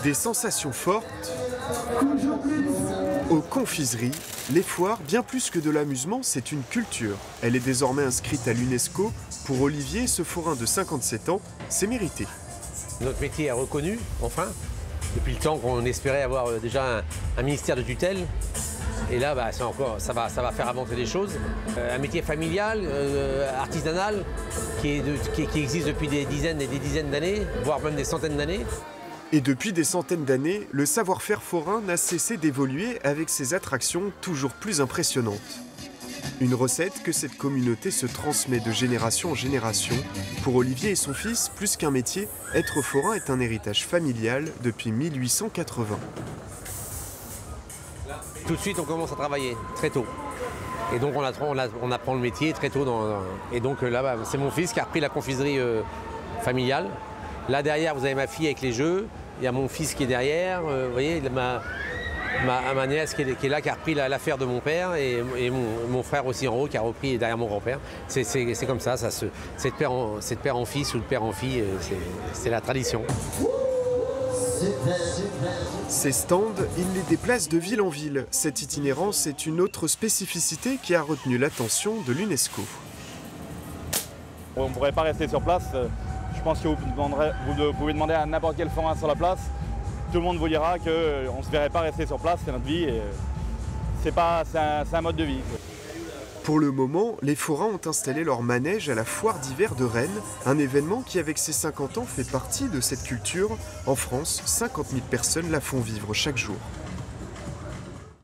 Des sensations fortes aux confiseries. Les foires, bien plus que de l'amusement, c'est une culture. Elle est désormais inscrite à l'UNESCO. Pour Olivier, ce forain de 57 ans, c'est mérité. Notre métier est reconnu, enfin, depuis le temps qu'on espérait avoir déjà un ministère de tutelle. Et là, ça va faire avancer les choses. Un métier familial, artisanal, qui existe depuis des dizaines et des dizaines d'années, voire même des centaines d'années. Et depuis des centaines d'années, le savoir-faire forain n'a cessé d'évoluer avec ses attractions toujours plus impressionnantes. Une recette que cette communauté se transmet de génération en génération. Pour Olivier et son fils, plus qu'un métier, être forain est un héritage familial depuis 1880. Tout de suite, on commence à travailler, très tôt. Et donc, on apprend le métier très tôt. Et donc là, c'est mon fils qui a repris la confiserie familiale. Là, derrière, vous avez ma fille avec les jeux. Il y a mon fils qui est derrière. Vous voyez, ma nièce qui est là, qui a repris l'affaire de mon père. Et mon frère aussi en haut, qui a repris derrière mon grand-père. C'est comme ça, c'est de père en fils ou de père en fille. C'est la tradition. Ces stands, il les déplace de ville en ville. Cette itinérance est une autre spécificité qui a retenu l'attention de l'UNESCO. On ne pourrait pas rester sur place. Je pense que vous pouvez demander à n'importe quel forain sur la place. Tout le monde vous dira qu'on ne se verrait pas rester sur place, c'est notre vie. C'est un mode de vie. Pour le moment, les forains ont installé leur manège à la foire d'hiver de Rennes, un événement qui, avec ses 50 ans, fait partie de cette culture. En France, 50 000 personnes la font vivre chaque jour.